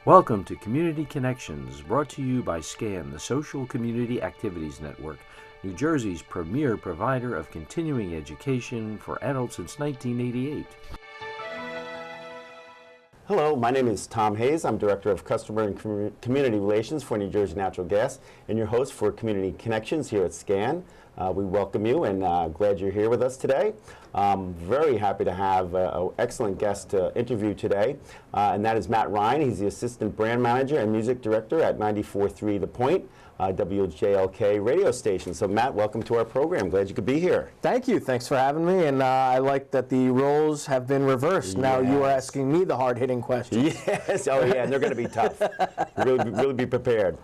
Welcome to Community Connections, brought to you by SCAN, the Social Community Activities Network, New Jersey's premier provider of continuing education for adults since 1988. Hello, my name is Tom Hayes. I'm Director of Customer and Community Relations for New Jersey Natural Gas and your host for Community Connections here at SCAN. We welcome you and glad you're here with us today. Very happy to have an excellent guest to interview today, and that is Matt Ryan. He's the Assistant Brand Manager and Music Director at 94.3 The Point, WJLK radio station. So Matt, welcome to our program. Glad you could be here. Thank you. Thanks for having me. And I like that the roles have been reversed. Now you are asking me the hard-hitting questions. Yes. Oh yeah, and they're going to be tough. Really be prepared.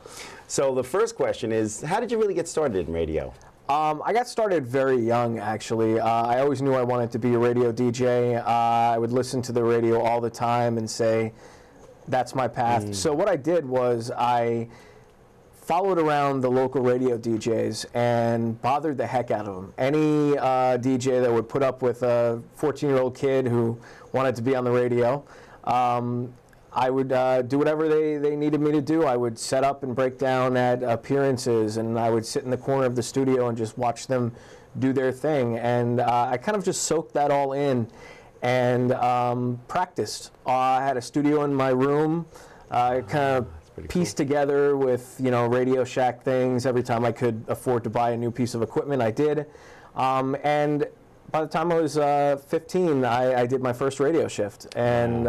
So the first question is, how did you really get started in radio? I got started very young, actually. I always knew I wanted to be a radio DJ. I would listen to the radio all the time and say, that's my path. So what I did was I followed around the local radio DJs and bothered the heck out of them. Any DJ that would put up with a 14-year-old kid who wanted to be on the radio, I would do whatever they needed me to do. I would set up and break down at appearances, and I would sit in the corner of the studio and just watch them do their thing. And I kind of just soaked that all in and practiced. I had a studio in my room. I kind of pieced together with, Radio Shack things. Every time I could afford to buy a new piece of equipment, I did. And by the time I was 15, I did my first radio shift, and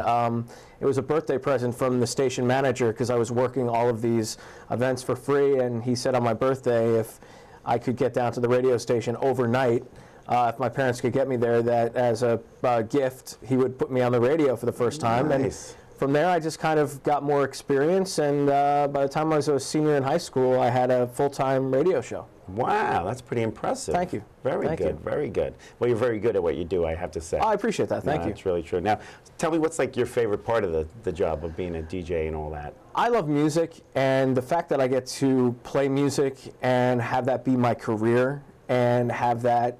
it was a birthday present from the station manager because I was working all of these events for free, and he said on my birthday if I could get down to the radio station overnight, if my parents could get me there, that as a gift, he would put me on the radio for the first time. Nice. And from there, I just kind of got more experience, and by the time I was a senior in high school, I had a full-time radio show. Wow, that's pretty impressive. Thank you. Very good, very good. Well, you're very good at what you do, I have to say. Oh, I appreciate that. Thank you. That's really true. Now, tell me what's like your favorite part of the job of being a DJ and all that? I love music, and the fact that I get to play music and have that be my career and have that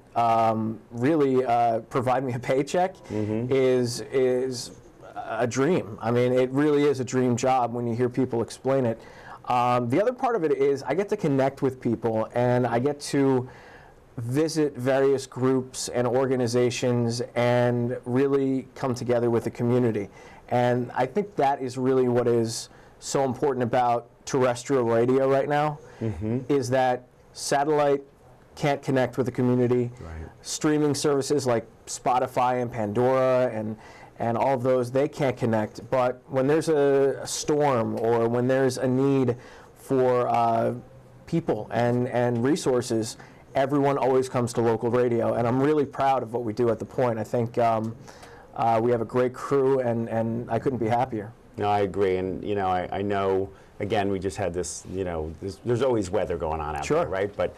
really provide me a paycheck is a dream. I mean, it really is a dream job when you hear people explain it. The other part of it is I get to connect with people, and I get to visit various groups and organizations and really come together with the community. And I think that is really what is so important about terrestrial radio right now, is that satellite can't connect with the community. Right. Streaming services like Spotify and Pandora and all of those, they can't connect. But when there's a storm or when there's a need for people and resources, everyone always comes to local radio. And I'm really proud of what we do at The Point. I think we have a great crew, and I couldn't be happier. No, I agree. And, I know, again, we just had this, there's always weather going on out there, right? But,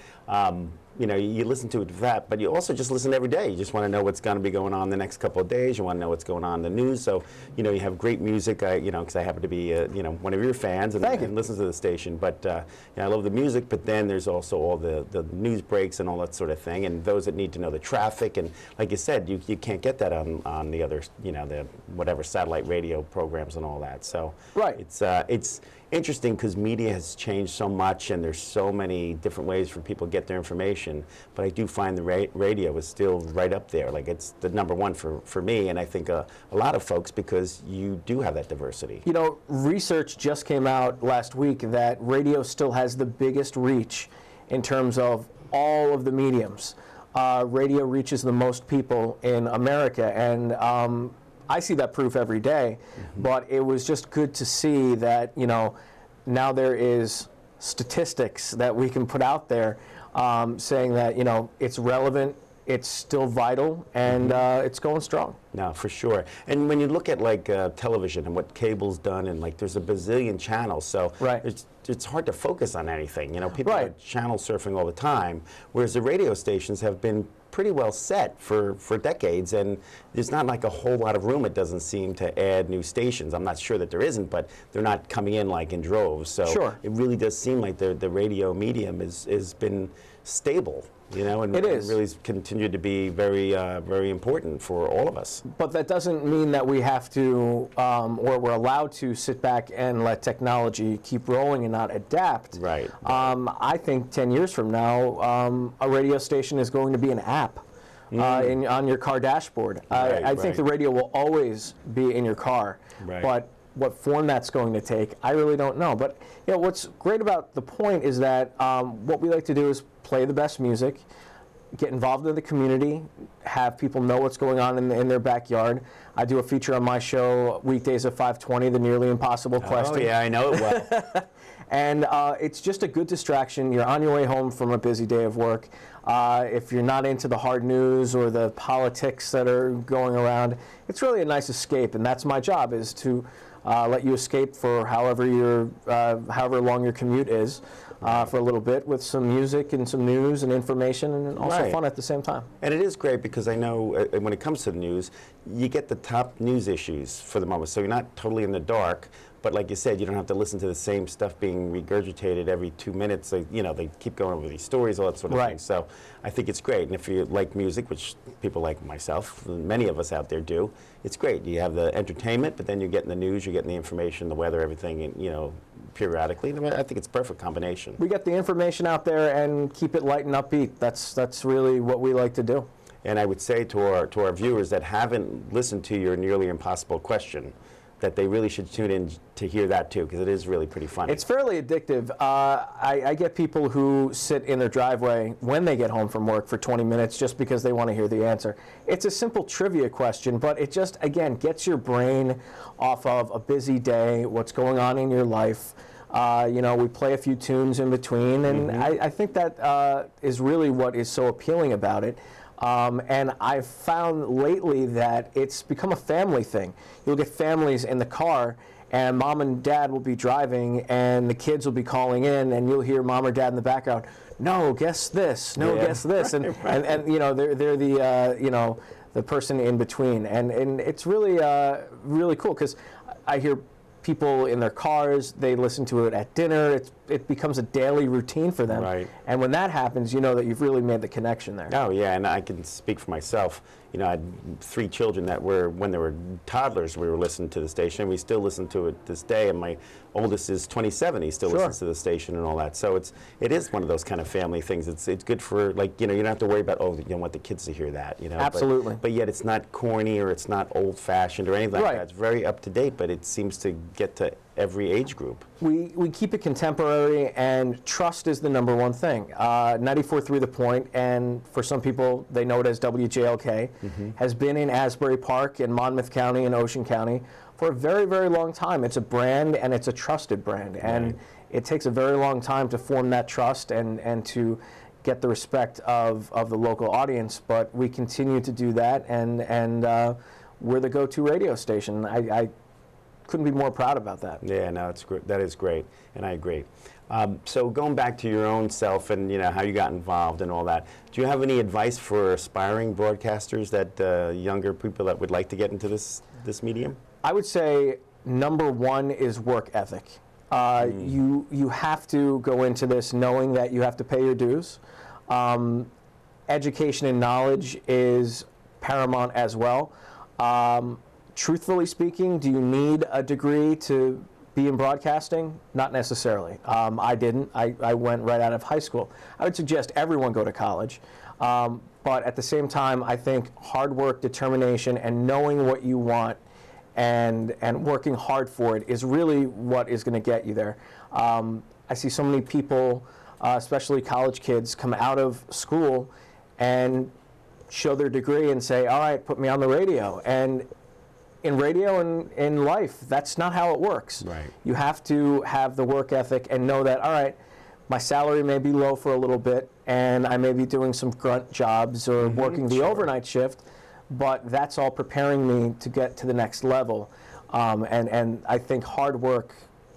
you listen to it for that, but you also just listen every day. You just want to know what's going to be going on the next couple of days. You want to know what's going on in the news. So, you have great music, because I happen to be, one of your fans and listen to the station. But, I love the music, but then there's also all the news breaks and all that sort of thing. And those that need to know the traffic. And like you said, you can't get that on the other, the whatever satellite radio programs and all that. So it's interesting because media has changed so much, and there's so many different ways for people to get their information, but I do find the radio is still right up there. Like, it's the number one for me, and I think a lot of folks, because you do have that diversity. Research just came out last week that radio still has the biggest reach in terms of all of the mediums. Radio reaches the most people in America, and I see that proof every day, but it was just good to see that, now there is statistics that we can put out there saying that, it's relevant, it's still vital, and it's going strong. No, for sure. And when you look at like television and what cable's done, and like there's a bazillion channels, so it's hard to focus on anything. People are channel surfing all the time, whereas the radio stations have been pretty well set for decades, and there's not like a whole lot of room, it doesn't seem, to add new stations. I'm not sure that there isn't, but they're not coming in like in droves. So it really does seem like the radio medium has been stable, you know, and It is. really continued to be very, very important for all of us. But that doesn't mean that we have to, or we're allowed to sit back and let technology keep rolling and not adapt. Right. I think 10 years from now, a radio station is going to be an app on your car dashboard. I think the radio will always be in your car. Right. But what form that's going to take, I really don't know. But you know, what's great about The Point is that what we like to do is play the best music, get involved in the community, have people know what's going on in their backyard. I do a feature on my show weekdays at 5:20, The Nearly Impossible Question. Oh yeah, I know it well. And it's just a good distraction. You're on your way home from a busy day of work. If you're not into the hard news or the politics that are going around, it's really a nice escape. And that's my job, is to let you escape for however long your commute is, for a little bit, with some music and some news and information, and also fun at the same time. And it is great because I know when it comes to the news, you get the top news issues for the moment, so you're not totally in the dark. But like you said, you don't have to listen to the same stuff being regurgitated every 2 minutes. They keep going over these stories, all that sort of thing. So I think it's great. And if you like music, which people like myself, many of us out there do, it's great. You have the entertainment, but then you're getting the news, you're getting the information, the weather, everything, you know, periodically. I think it's a perfect combination. We get the information out there and keep it light and upbeat. That's really what we like to do. And I would say to our viewers that haven't listened to your Nearly Impossible Question, that they really should tune in to hear that too, because it is really pretty funny. It's fairly addictive. I get people who sit in their driveway when they get home from work for 20 minutes just because they want to hear the answer. It's a simple trivia question, but it just, again, gets your brain off of a busy day, what's going on in your life. You know, we play a few tunes in between, and I think that is really what is so appealing about it. And I've found lately that it's become a family thing. You'll get families in the car, and mom and dad will be driving, and the kids will be calling in, and you'll hear mom or dad in the background, no, guess this, no, guess this. And you know, they're the, you know, the person in between. And it's really, really cool, because I hear people in their cars, they listen to it at dinner. It becomes a daily routine for them. Right. And when that happens, you know that you've really made the connection there. Oh yeah, and I can speak for myself. You know, I had 3 children that were, when they were toddlers, we were listening to the station. We still listen to it this day, and my oldest is 27. He still listens to the station and all that. So it is one of those kind of family things. It's good for, like, you know, you don't have to worry about, oh, you don't want the kids to hear that, you know. Absolutely. But yet it's not corny or it's not old-fashioned or anything like that. It's very up-to-date, but it seems to get to every age group. We keep it contemporary, and trust is the #1 thing. 94.3 The Point, and for some people, they know it as WJLK, has been in Asbury Park in Monmouth County and Ocean County for a very, very long time. It's a brand, and it's a trusted brand. And it takes a very long time to form that trust and to get the respect of the local audience. But we continue to do that, and we're the go-to radio station. I couldn't be more proud about that. Yeah, no, it's great. That is great, and I agree. So going back to your own self and, you know, how you got involved and all that, do you have any advice for aspiring broadcasters, that younger people that would like to get into this medium? I would say #1 is work ethic. You have to go into this knowing that you have to pay your dues. Education and knowledge is paramount as well. Truthfully speaking, do you need a degree to be in broadcasting? Not necessarily. I didn't. I went right out of high school. I would suggest everyone go to college. But at the same time, I think hard work, determination, and knowing what you want and working hard for it is really what is going to get you there. I see so many people, especially college kids, come out of school and show their degree and say, all right, put me on the radio. And in radio and in life, that's not how it works. Right. You have to have the work ethic and know that, all right, my salary may be low for a little bit, and I may be doing some grunt jobs or working the overnight shift, but that's all preparing me to get to the next level. And I think hard work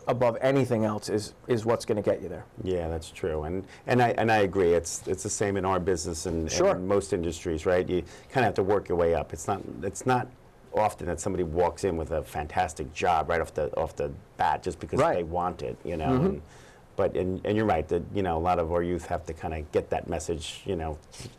above anything else is what's going to get you there. Yeah, that's true, and I agree. It's the same in our business and most industries, right? You kind of have to work your way up. It's not often that somebody walks in with a fantastic job right off the bat just because they want it, you know. But and you're right that a lot of our youth have to kind of get that message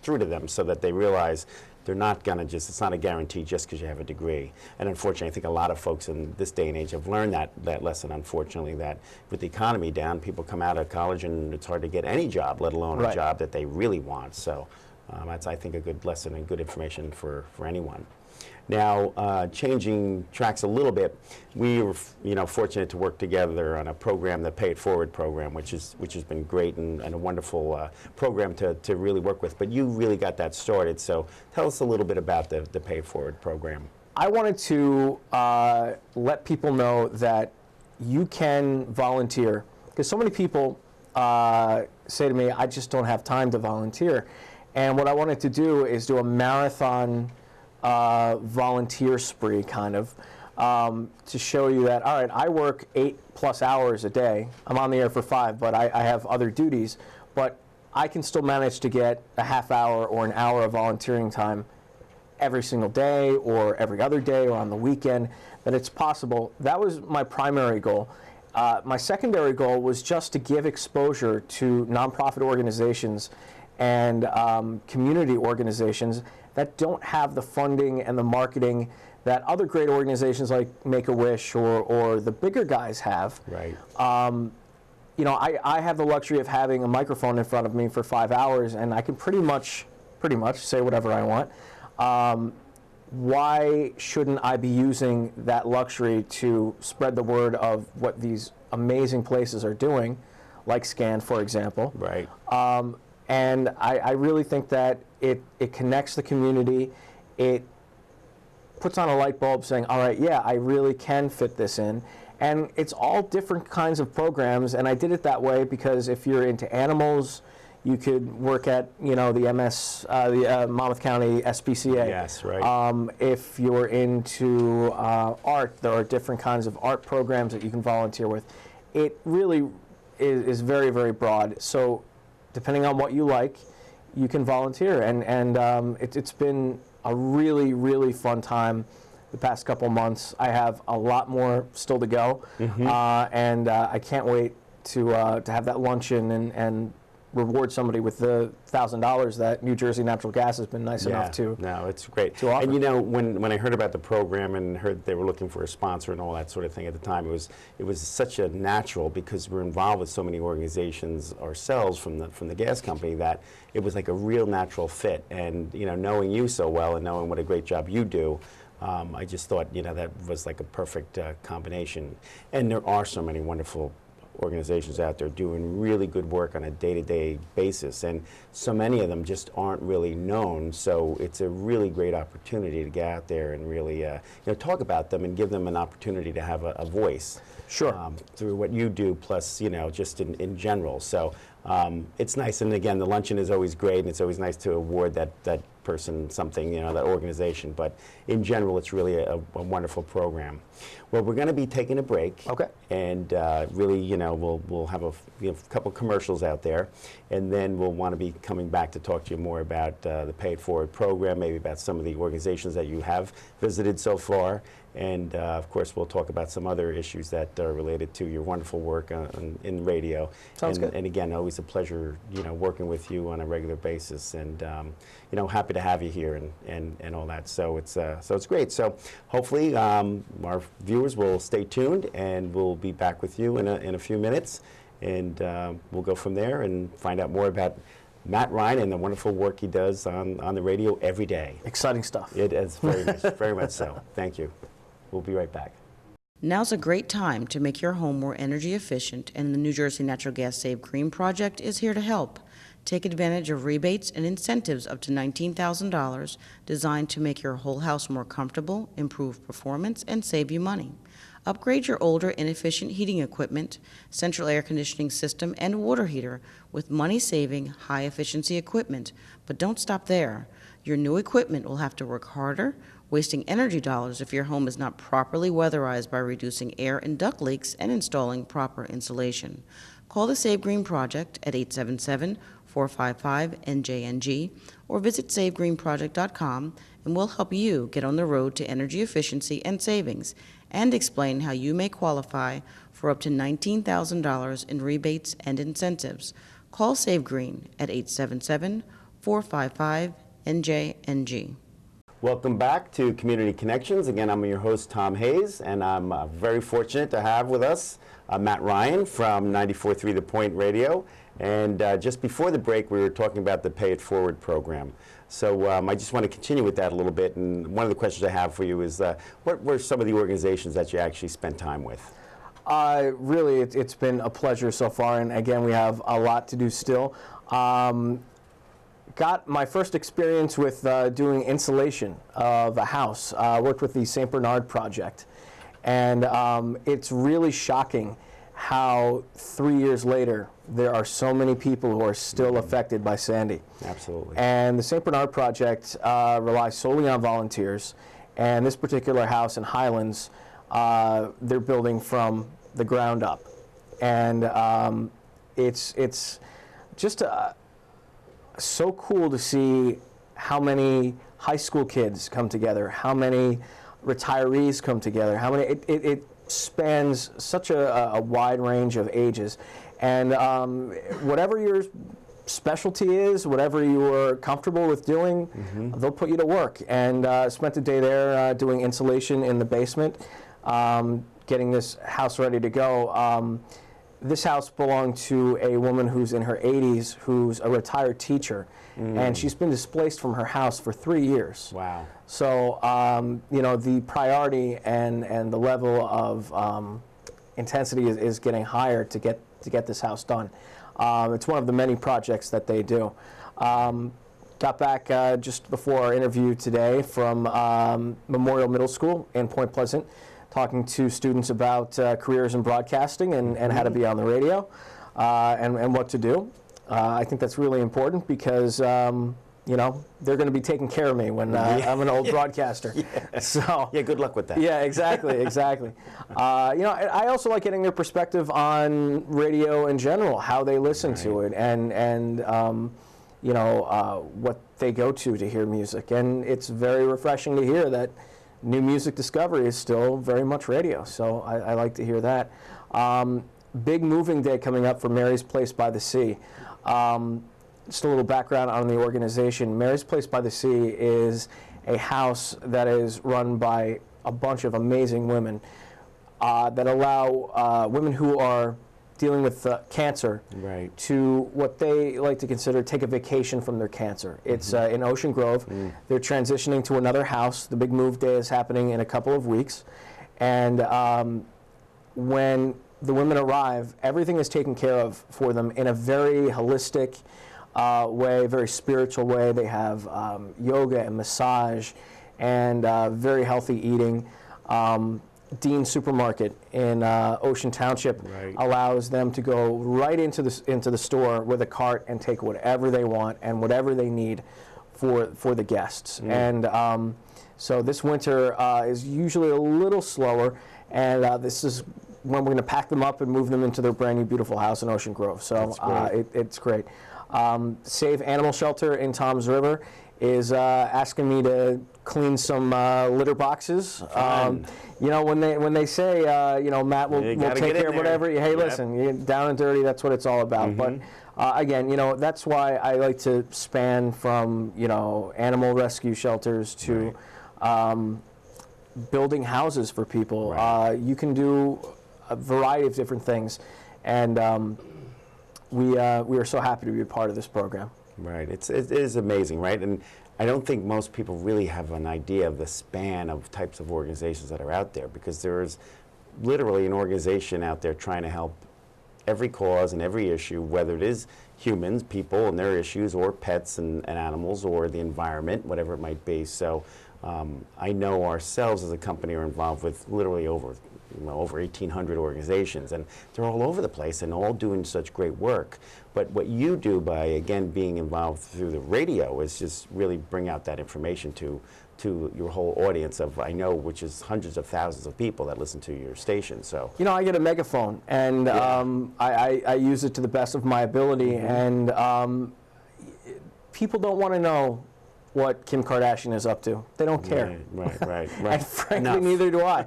through to them so that they realize they're not going to it's not a guarantee just because you have a degree. And unfortunately, I think a lot of folks in this day and age have learned that lesson, unfortunately, that with the economy down, people come out of college and it's hard to get any job, let alone a job that they really want. So that's, I think, a good lesson and good information for anyone. Now, changing tracks a little bit, we were fortunate to work together on a program, the Pay It Forward program, which has been great and a wonderful program to really work with. But you really got that started, so tell us a little bit about the Pay It Forward program. I wanted to let people know that you can volunteer, because so many people say to me, I just don't have time to volunteer. And what I wanted to do is do a marathon volunteer spree, kind of, to show you that, all right, I work 8+ hours a day. I'm on the air for 5, but I have other duties. But I can still manage to get a half hour or an hour of volunteering time every single day or every other day or on the weekend, that it's possible. That was my primary goal. My secondary goal was just to give exposure to nonprofit organizations and community organizations that don't have the funding and the marketing that other great organizations like Make-A-Wish or the bigger guys have. Right. I have the luxury of having a microphone in front of me for 5 hours, and I can pretty much say whatever I want. Why shouldn't I be using that luxury to spread the word of what these amazing places are doing, like SCAN, for example? Right. And I really think that it connects the community. It puts on a light bulb saying, all right, yeah, I really can fit this in. And it's all different kinds of programs, and I did it that way because if you're into animals, you could work at the Monmouth County SPCA. Yes, right. If you're into art, there are different kinds of art programs that you can volunteer with. It really is very, very broad. So depending on what you like, you can volunteer. And it's been a really, really fun time the past couple months. I have a lot more still to go. Mm-hmm. And I can't wait to have that luncheon and reward somebody with the $1,000 that New Jersey Natural Gas has been nice enough to. No, it's great. To offer. And when I heard about the program and heard they were looking for a sponsor and all that sort of thing at the time, it was such a natural, because we're involved with so many organizations ourselves from the gas company, that it was like a real natural fit. And knowing you so well and knowing what a great job you do, I just thought that was like a perfect combination. And there are so many wonderful organizations out there doing really good work on a day-to-day basis, and so many of them just aren't really known. So it's a really great opportunity to get out there and really talk about them and give them an opportunity to have a voice. Sure. Through what you do, plus just in general. So it's nice, and again, the luncheon is always great, and it's always nice to award that person something, that organization. But in general, it's really a wonderful program. Well, we're going to be taking a break. Okay. And really, we'll have a couple commercials out there, and then we'll want to be coming back to talk to you more about the Pay It Forward program, maybe about some of the organizations that you have visited so far. And of course, we'll talk about some other issues that are related to your wonderful work in radio. Sounds good. And again, always a pleasure, working with you on a regular basis. And happy to have you here and all that. So it's great. So hopefully, our viewers will stay tuned, and we'll be back with you in a few minutes, and we'll go from there and find out more about Matt Ryan and the wonderful work he does on the radio every day. Exciting stuff. It is very much, very much so. Thank you. We'll be right back. Now's a great time to make your home more energy efficient, and the New Jersey Natural Gas Save Green project is here to help. Take advantage of rebates and incentives up to $19,000 designed to make your whole house more comfortable, improve performance, and save you money. Upgrade your older, inefficient heating equipment, central air conditioning system, and water heater with money-saving, high-efficiency equipment. But don't stop there. Your new equipment will have to work harder, wasting energy dollars if your home is not properly weatherized by reducing air and duct leaks and installing proper insulation. Call the Save Green Project at 877-455-NJNG or visit SaveGreenProject.com, and we'll help you get on the road to energy efficiency and savings and explain how you may qualify for up to $19,000 in rebates and incentives. Call Save Green at 877-455-NJNG. Welcome back to Community Connections. Again, I'm your host, Tom Hayes, and I'm very fortunate to have with us Matt Ryan from 94.3 The Point Radio. And just before the break, we were talking about the Pay It Forward program. So I just want to continue with that a little bit. And one of the questions I have for you is, what were some of the organizations that you actually spent time with? Really, it's been a pleasure so far. And again, we have a lot to do still. Got my first experience with doing insulation of a house. Worked with the St. Bernard Project. And it's really shocking how 3 years later, there are so many people who are still affected by Sandy. Absolutely. And the St. Bernard Project relies solely on volunteers. And this particular house in Highlands, they're building from the ground up. And it's just so cool to see how many high school kids come together, how many retirees come together, how many, it spans such a wide range of ages. And whatever your specialty is, whatever you are comfortable with doing, they'll put you to work. And spent a day there doing insulation in the basement, getting this house ready to go. This house belonged to a woman who's in her 80s, who's a retired teacher, and she's been displaced from her house for 3 years. Wow. So, you know, the priority and the level of intensity is getting higher to get this house done. It's one of the many projects that they do. Got back just before our interview today from Memorial Middle School in Point Pleasant, talking to students about careers in broadcasting and how to be on the radio and what to do. I think that's really important because, you know, they're going to be taking care of me when I'm an old broadcaster. Yeah. So yeah, good luck with that. Yeah, exactly, exactly. You know, I also like getting their perspective on radio in general, how they listen to it, and you know, what they go to hear music. And it's very refreshing to hear that new music discovery is still very much radio. So I like to hear that. Big moving day coming up for Mary's Place by the Sea. Just a little background on the organization. Mary's Place by the Sea is a house that is run by a bunch of amazing women that allow women who are dealing with cancer to what they like to consider take a vacation from their cancer. It's in Ocean Grove. They're transitioning to another house. The big move day is happening in a couple of weeks. And when the women arrive, everything is taken care of for them in a very holistic way, very spiritual way. They have yoga and massage and very healthy eating. Dean Supermarket in Ocean Township allows them to go right into the store with a cart and take whatever they want and whatever they need for the guests. And so this winter is usually a little slower, and this is when we're going to pack them up and move them into their brand new beautiful house in Ocean Grove. So it's great. Save Animal Shelter in Toms River is asking me to clean some litter boxes. You know, when they say, you know, Matt will take care of whatever. Hey, listen, you're down and dirty. That's what it's all about. But again, you know, that's why I like to span from, you know, animal rescue shelters to building houses for people. You can do a variety of different things, and we are so happy to be a part of this program. Right, it is amazing, right? And I don't think most people really have an idea of the span of types of organizations that are out there, because there is literally an organization out there trying to help every cause and every issue, whether it is humans, people and their issues, or pets and animals, or the environment, whatever it might be. So I know ourselves as a company are involved with literally over 1,800 organizations, and they're all over the place and all doing such great work. But what you do by, again, being involved through the radio is just really bring out that information to your whole audience of, I know, which is hundreds of thousands of people that listen to your station. So, you know, I get a megaphone, and I use it to the best of my ability, and people don't want to know what Kim Kardashian is up to. They don't care. Right. And frankly, neither do I.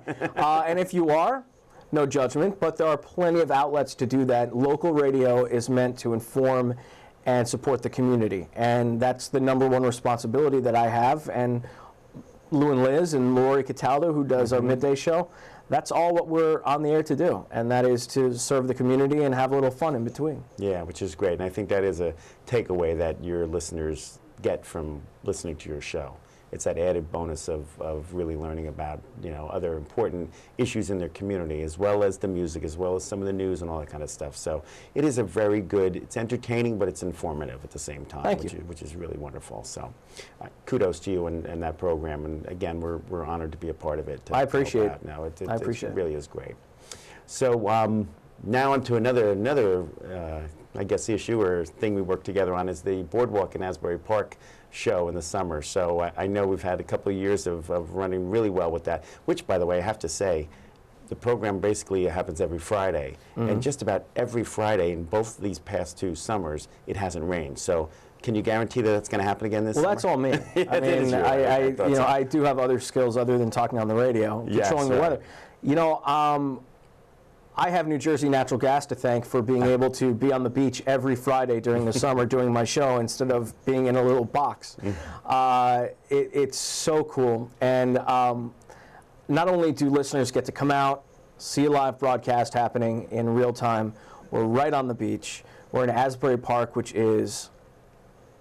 And if you are, no judgment, but there are plenty of outlets to do that. Local radio is meant to inform and support the community, and that's the #1 responsibility that I have. And Lou and Liz and Lori Cataldo, who does our midday show, that's all what we're on the air to do, and that is to serve the community and have a little fun in between. Yeah, which is great, and I think that is a takeaway that your listeners get from listening to your show. It's that added bonus of really learning about, you know, other important issues in their community, as well as the music, as well as some of the news and all that kind of stuff. So it is a very good, it's entertaining, but it's informative at the same time, which is really wonderful. So kudos to you and that program. And again, we're honored to be a part of it. I appreciate it. No, it appreciate really is great. So now on to another I guess, issue or thing we work together on is the Boardwalk in Asbury Park show in the summer. So I know we've had a couple of years of running really well with that, which, by the way, I have to say, the program basically happens every Friday. And just about every Friday in both these past 2 summers, it hasn't rained. So can you guarantee that that's going to happen again this summer? Well, that's all me. I mean, I do have other skills other than talking on the radio, controlling the weather. You know, I have New Jersey Natural Gas to thank for being able to be on the beach every Friday during the summer doing my show instead of being in a little box. It's so cool. And not only do listeners get to come out, see a live broadcast happening in real time, we're right on the beach. We're in Asbury Park, which is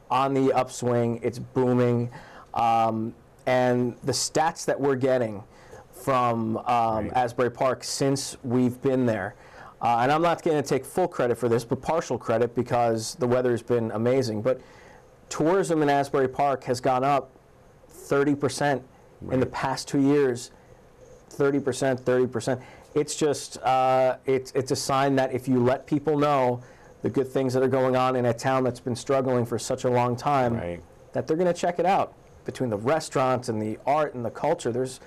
on the upswing. It's booming. And the stats that we're getting from Asbury Park since we've been there. And I'm not going to take full credit for this, but partial credit because the weather's been amazing. But tourism in Asbury Park has gone up 30% in the past 2 years. 30%. It's just, it's a sign that if you let people know the good things that are going on in a town that's been struggling for such a long time, that they're going to check it out. Between the restaurants and the art and the culture, there's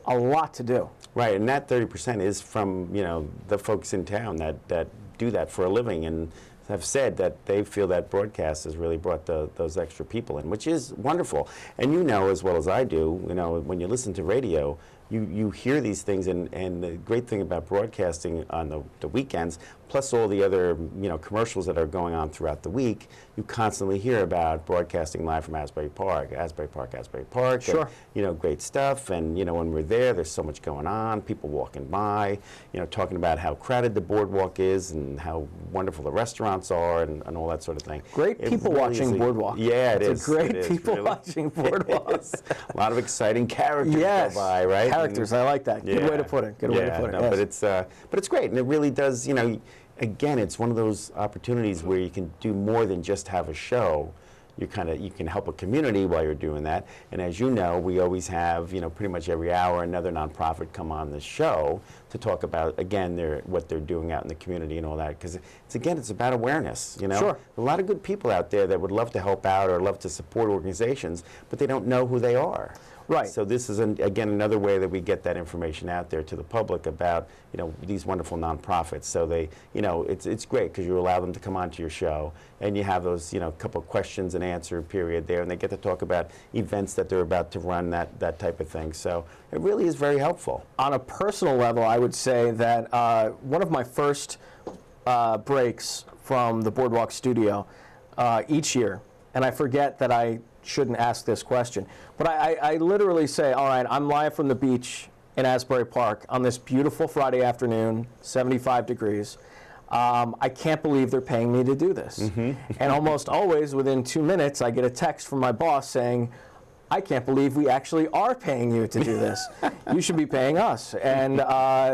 a lot to do. Right, and that 30% is from, you know, the folks in town that do that for a living and have said that they feel that broadcast has really brought those extra people in, which is wonderful. And you know as well as I do, you know, when you listen to radio, you hear these things, and the great thing about broadcasting on the weekends, plus all the other, you know, commercials that are going on throughout the week, you constantly hear about broadcasting live from Asbury Park. Sure. And, you know, great stuff. And, you know, when we're there, there's so much going on, people walking by, you know, talking about how crowded the boardwalk is and how wonderful the restaurants are and all that sort of thing. Great people watching Boardwalk. Yeah, it's a great people watching Boardwalk. A lot of exciting characters go by, right? Characters, I like that. Good way to put it. Good way to put it. No, but it's great, and it really does. You know, again, it's one of those opportunities where you can do more than just have a show. You can help a community while you're doing that. And as you know, we always have, you know, pretty much every hour another nonprofit come on the show to talk about, again, what they're doing out in the community and all that. Because it's about awareness, you know. Sure. A lot of good people out there that would love to help out or love to support organizations, but they don't know who they are. Right. So this is, again, another way that we get that information out there to the public about, you know, these wonderful nonprofits. So they, you know, it's great because you allow them to come onto your show and you have those, you know, couple of questions and answer period there, and they get to talk about events that they're about to run, that type of thing. So it really is very helpful. On a personal level, I would say that one of my first breaks from the Boardwalk studio each year, and I forget that I shouldn't ask this question, but I literally say, all right, I'm live from the beach in Asbury Park on this beautiful Friday afternoon, 75 degrees. I can't believe they're paying me to do this. And almost always within 2 minutes, I get a text from my boss saying, I can't believe we actually are paying you to do this. You should be paying us. And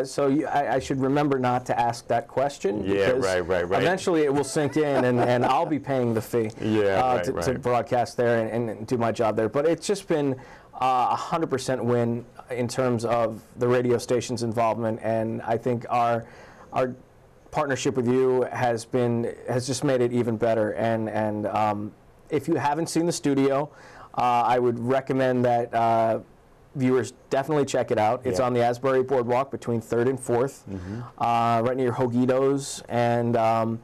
so I should remember not to ask that question. Yeah, right. Eventually it will sink in, and I'll be paying the fee to broadcast there and do my job there. But it's just been 100% win in terms of the radio station's involvement. And I think our partnership with you has just made it even better. And if you haven't seen the studio, I would recommend that viewers definitely check it out. It's on the Asbury Boardwalk between 3rd and 4th, right near Hogitos, and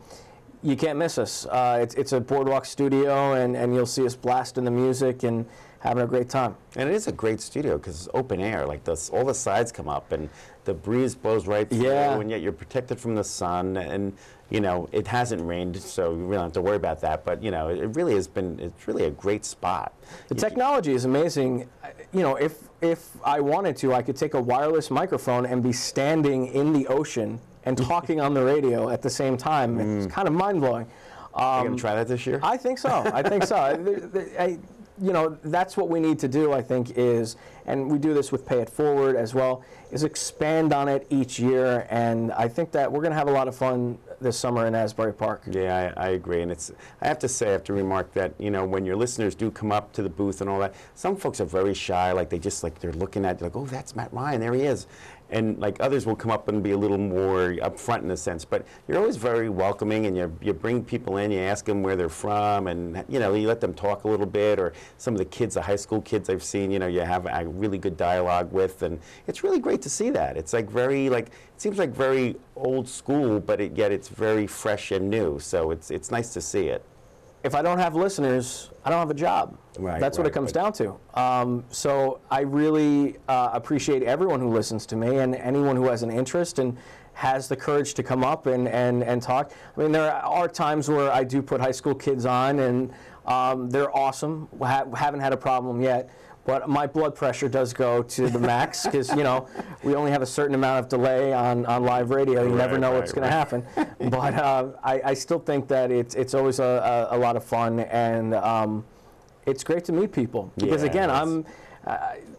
you can't miss us. It's a Boardwalk studio, and you'll see us blasting the music, and having a great time. And it is a great studio because it's open air. Like all the sides come up, and the breeze blows right through, and yet you're protected from the sun. And you know, it hasn't rained, so you really don't have to worry about that. But you know, it really has been. It's really a great spot. The technology is amazing. You know, if I wanted to, I could take a wireless microphone and be standing in the ocean and talking on the radio at the same time. It's kind of mind-blowing. Are you going to try that this year? I think so. I think so. You know, that's what we need to do, I think, is, and we do this with Pay It Forward as well, is expand on it each year. And I think that we're going to have a lot of fun this summer in Asbury Park. Yeah, I agree. And I have to say, I have to remark that, you know, when your listeners do come up to the booth and all that, some folks are very shy. Like they're looking at, like, oh, that's Matt Ryan, there he is. And like others will come up and be a little more upfront in a sense, but you're always very welcoming, and you bring people in, you ask them where they're from, and you know, you let them talk a little bit. Or some of the kids, the high school kids I've seen, you know, you have a really good dialogue with, and it's really great to see that. It's like it seems like very old school, but yet it's very fresh and new. So it's nice to see it. If I don't have listeners, I don't have a job. Right, That's what it comes down to. So I really appreciate everyone who listens to me, and anyone who has an interest and has the courage to come up and talk. I mean, there are times where I do put high school kids on, and they're awesome. Haven't had a problem yet. But my blood pressure does go to the max because, you know, we only have a certain amount of delay on live radio. You never know what's going to happen. But I still think that it's always a lot of fun, and it's great to meet people. Because, again, I'm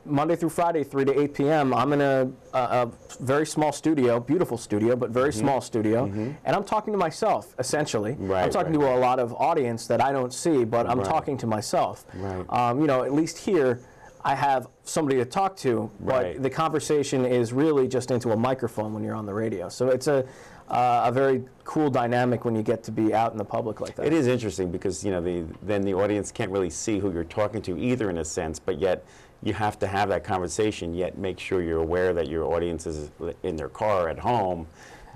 Monday through Friday, 3 to 8 p.m., I'm in a very small studio, beautiful studio, but very small studio, and I'm talking to myself, essentially. I'm talking to a lot of audience that I don't see, but I'm talking to myself. You know, at least here, I have somebody to talk to, but the conversation is really just into a microphone when you're on the radio. So it's a very cool dynamic when you get to be out in the public like that. It is interesting because, you know, then the audience can't really see who you're talking to either, in a sense, but yet you have to have that conversation, yet make sure you're aware that your audience is in their car at home.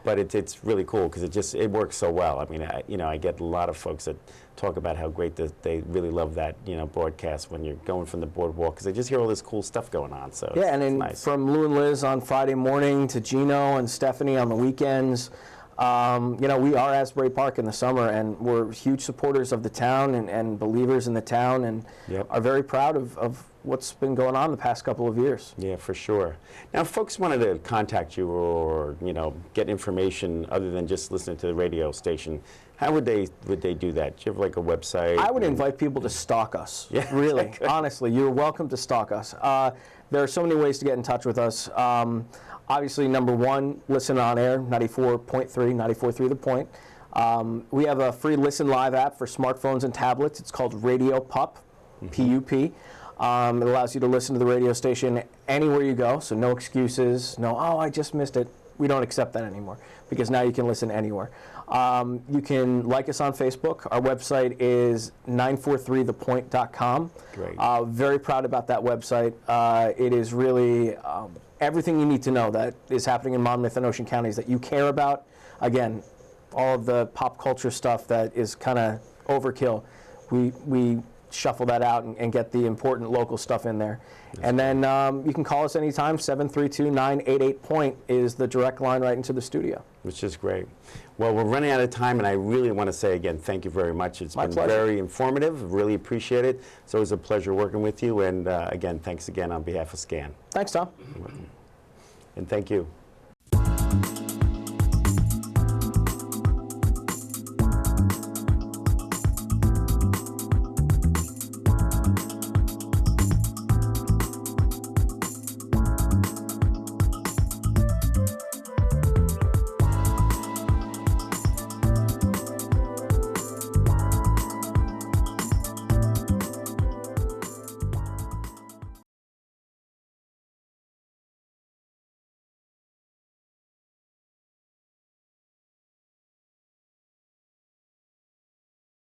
But it's really cool because it works so well. I mean, you know, I get a lot of folks that talk about how great they really love that, you know, broadcast when you're going from the boardwalk, because they just hear all this cool stuff going on. So yeah, and it's nice. From Lou and Liz on Friday morning to Gino and Stephanie on the weekends. You know, we are Asbury Park in the summer, and we're huge supporters of the town and believers in the town, and are very proud of what's been going on the past couple of years. Yeah, for sure. Now, if folks wanted to contact you or, you know, get information other than just listening to the radio station, how would they do that? Do you have like a website? I would invite people to stalk us. Yeah, really, exactly. Honestly, you're welcome to stalk us. There are so many ways to get in touch with us. Obviously, number one, listen on air, 94.3, 94.3 The Point. We have a free Listen Live app for smartphones and tablets. It's called Radio Pup, P-U-P. It allows you to listen to the radio station anywhere you go, so no excuses, oh, I just missed it. We don't accept that anymore, because now you can listen anywhere. You can like us on Facebook. Our website is 943thepoint.com. Great. Very proud about that website. It is really everything you need to know that is happening in Monmouth and Ocean counties that you care about. Again, all of the pop culture stuff that is kind of overkill, we shuffle that out and get the important local stuff in there. And then you can call us anytime. 732-988-POINT is the direct line right into the studio. Which is great. Well, we're running out of time, and I really want to say again, thank you very much. It's been pleasure. Very informative. Really appreciate it. It's always a pleasure working with you. And again, thanks again on behalf of SCAN. Thanks, Tom. And thank you.